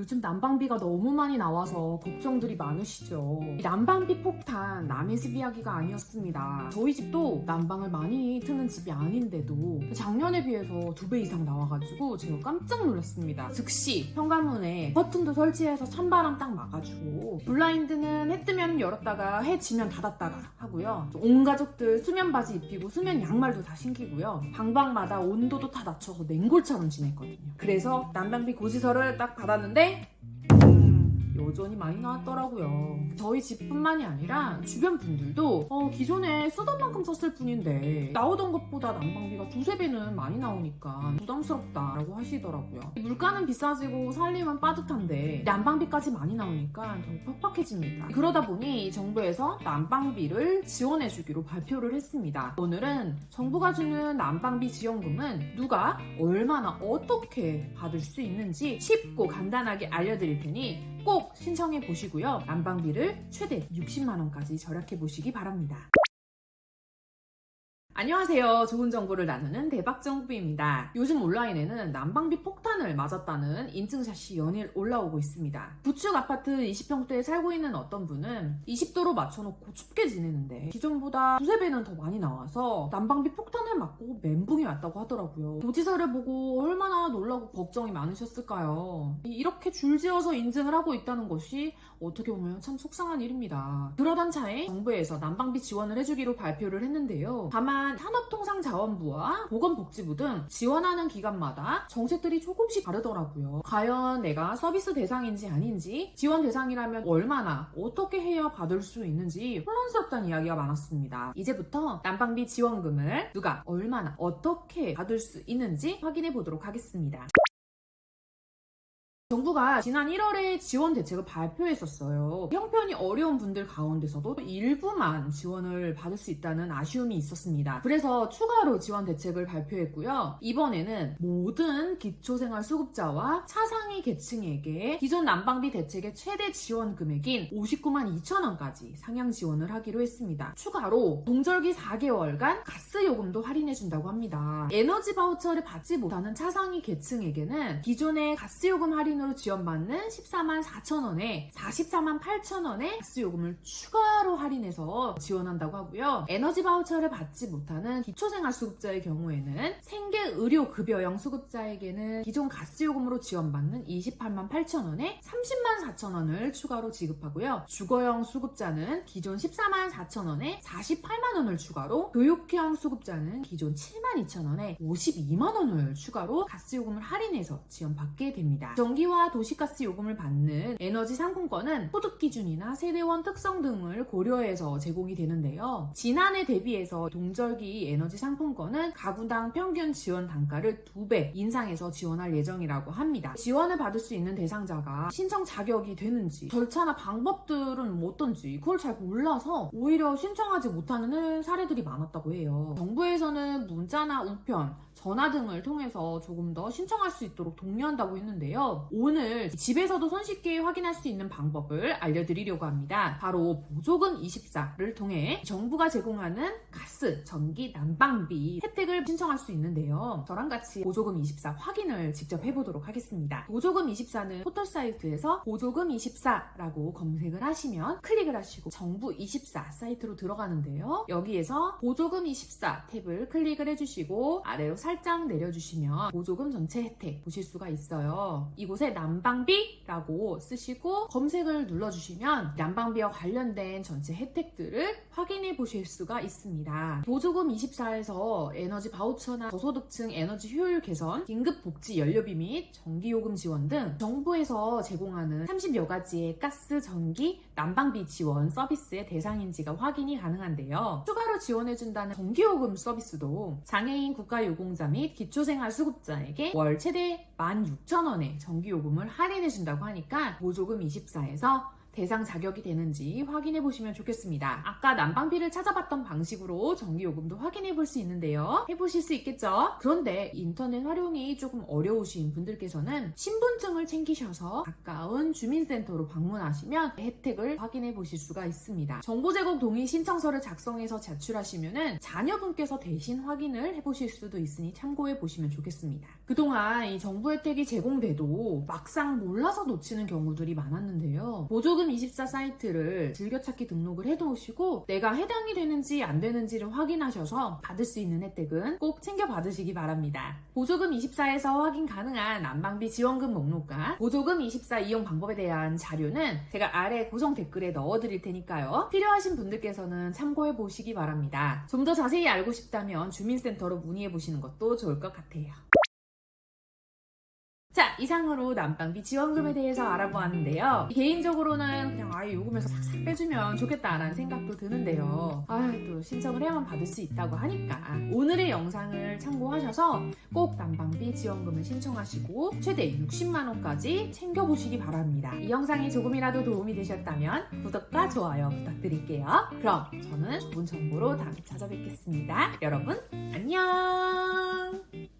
요즘 난방비가 너무 많이 나와서 걱정들이 많으시죠. 이 난방비 폭탄 남의 집 이야기가 아니었습니다. 저희 집도 난방을 많이 트는 집이 아닌데도 작년에 비해서 2배 이상 나와가지고 제가 깜짝 놀랐습니다. 즉시 현관문에 버튼도 설치해서 찬바람 딱 막아주고, 블라인드는 해 뜨면 열었다가 해 지면 닫았다가 하고요. 온 가족들 수면 바지 입히고 수면 양말도 다 신기고요. 방방마다 온도도 다 낮춰서 냉골처럼 지냈거든요. 그래서 난방비 고지서를 딱 받았는데 여전히 많이 나왔더라고요. 저희 집뿐만이 아니라 주변 분들도 기존에 쓰던 만큼 썼을 뿐인데 나오던 것보다 난방비가 2~3배는 많이 나오니까 부담스럽다라고 하시더라고요. 물가는 비싸지고 살림은 빠듯한데 난방비까지 많이 나오니까 더 팍팍해집니다. 그러다 보니 정부에서 난방비를 지원해주기로 발표를 했습니다. 오늘은 정부가 주는 난방비 지원금은 누가 얼마나 어떻게 받을 수 있는지 쉽고 간단하게 알려드릴 테니 꼭 신청해 보시고요. 난방비를 최대 60만원까지 절약해 보시기 바랍니다. 안녕하세요. 좋은 정보를 나누는 대박정부입니다. 요즘 온라인에는 난방비 폭탄을 맞았다는 인증샷이 연일 올라오고 있습니다. 구축 아파트 20평대에 살고 있는 어떤 분은 20도로 맞춰놓고 춥게 지내는데 기존보다 2~3배는 더 많이 나와서 난방비 폭탄을 맞고 멘붕이 왔다고 하더라고요. 고지서를 보고 얼마나 놀라고 걱정이 많으셨을까요? 이렇게 줄지어서 인증을 하고 있다는 것이 어떻게 보면 참 속상한 일입니다. 그러던 차에 정부에서 난방비 지원을 해주기로 발표를 했는데요. 다만 산업통상자원부와 보건복지부 등 지원하는 기관마다 정책들이 조금씩 다르더라고요. 과연 내가 서비스 대상인지 아닌지, 지원 대상이라면 얼마나 어떻게 해야 받을 수 있는지 혼란스럽다는 이야기가 많았습니다. 이제부터 난방비 지원금을 누가 얼마나 어떻게 받을 수 있는지 확인해 보도록 하겠습니다. 정부가 지난 1월에 지원 대책을 발표했었어요. 형편이 어려운 분들 가운데서도 일부만 지원을 받을 수 있다는 아쉬움이 있었습니다. 그래서 추가로 지원 대책을 발표했고요. 이번에는 모든 기초생활수급자와 차상위 계층에게 기존 난방비 대책의 최대 지원 금액인 59만 2천원까지 상향 지원을 하기로 했습니다. 추가로 동절기 4개월간 가스요금도 할인해준다고 합니다. 에너지 바우처를 받지 못하는 차상위 계층에게는 기존의 가스요금 할인 으로 지원받는 14만 4천원에 44만 8천원의 가스요금을 추가로 할인해서 지원한다고 하고요. 에너지 바우처를 받지 못하는 기초생활수급자의 경우에는 생계의료급여형 수급자에게는 기존 가스요금으로 지원받는 28만 8천원에 30만 4천원을 추가로 지급하고요. 주거형 수급자는 기존 14만 4천원에 48만원을 추가로, 교육형 수급자는 기존 7만 2천원에 52만원을 추가로 가스요금을 할인해서 지원받게 됩니다. 전기와 도시가스 요금을 받는 에너지 상품권은 소득 기준이나 세대원 특성 등을 고려해서 제공이 되는데요. 지난해 대비해서 동절기 에너지 상품권은 가구당 평균 지원 단가를 2배 인상해서 지원할 예정이라고 합니다. 지원을 받을 수 있는 대상자가 신청 자격이 되는지, 절차나 방법들은 어떤지 그걸 잘 몰라서 오히려 신청하지 못하는 사례들이 많았다고 해요. 정부에서는 문자나 우편, 전화 등을 통해서 조금 더 신청할 수 있도록 독려한다고 했는데요. 오늘 집에서도 손쉽게 확인할 수 있는 방법을 알려드리려고 합니다. 바로 보조금 24를 통해 정부가 제공하는 가스, 전기, 난방비 혜택을 신청할 수 있는데요. 저랑 같이 보조금 24 확인을 직접 해보도록 하겠습니다. 보조금 24는 포털 사이트에서 보조금 24라고 검색을 하시면 클릭을 하시고 정부 24 사이트로 들어가는데요. 여기에서 보조금 24 탭을 클릭을 해주시고 아래로 살짝 내려주시면 보조금 전체 혜택 보실 수가 있어요. 이곳에 난방비라고 쓰시고 검색을 눌러주시면 난방비와 관련된 전체 혜택들을 확인해 보실 수가 있습니다. 보조금 24에서 에너지 바우처나 저소득층 에너지 효율 개선, 긴급복지 연료비 및 전기요금 지원 등 정부에서 제공하는 30여 가지의 가스, 전기, 난방비 지원 서비스의 대상인지가 확인이 가능한데요. 추가로 지원해준다는 전기요금 서비스도 장애인 국가유공자 및 기초생활수급자에게 월 최대 16,000원의 전기요금을 할인해준다고 하니까 보조금 24에서 대상 자격이 되는지 확인해 보시면 좋겠습니다. 아까 난방비를 찾아봤던 방식으로 전기요금도 확인해 볼 수 있는데요. 해보실 수 있겠죠? 그런데 인터넷 활용이 조금 어려우신 분들께서는 신분증을 챙기셔서 가까운 주민센터로 방문하시면 혜택을 확인해 보실 수가 있습니다. 정보 제공 동의 신청서를 작성해서 제출하시면은 자녀분께서 대신 확인을 해보실 수도 있으니 참고해 보시면 좋겠습니다. 그동안 이 정부 혜택이 제공돼도 막상 몰라서 놓치는 경우들이 많았는데요. 보조금24 사이트를 즐겨찾기 등록을 해놓으시고 내가 해당이 되는지 안 되는지를 확인하셔서 받을 수 있는 혜택은 꼭 챙겨 받으시기 바랍니다. 보조금24에서 확인 가능한 난방비 지원금 목록과 보조금24 이용 방법에 대한 자료는 제가 아래 고정 댓글에 넣어드릴 테니까요. 필요하신 분들께서는 참고해 보시기 바랍니다. 좀 더 자세히 알고 싶다면 주민센터로 문의해 보시는 것도 좋을 것 같아요. 자, 이상으로 난방비 지원금에 대해서 알아보았는데요. 개인적으로는 그냥 아예 요금에서 싹싹 빼주면 좋겠다라는 생각도 드는데요. 또 신청을 해야만 받을 수 있다고 하니까 오늘의 영상을 참고하셔서 꼭 난방비 지원금을 신청하시고 최대 60만 원까지 챙겨보시기 바랍니다. 이 영상이 조금이라도 도움이 되셨다면 구독과 좋아요 부탁드릴게요. 그럼 저는 좋은 정보로 다음에 찾아뵙겠습니다. 여러분 안녕.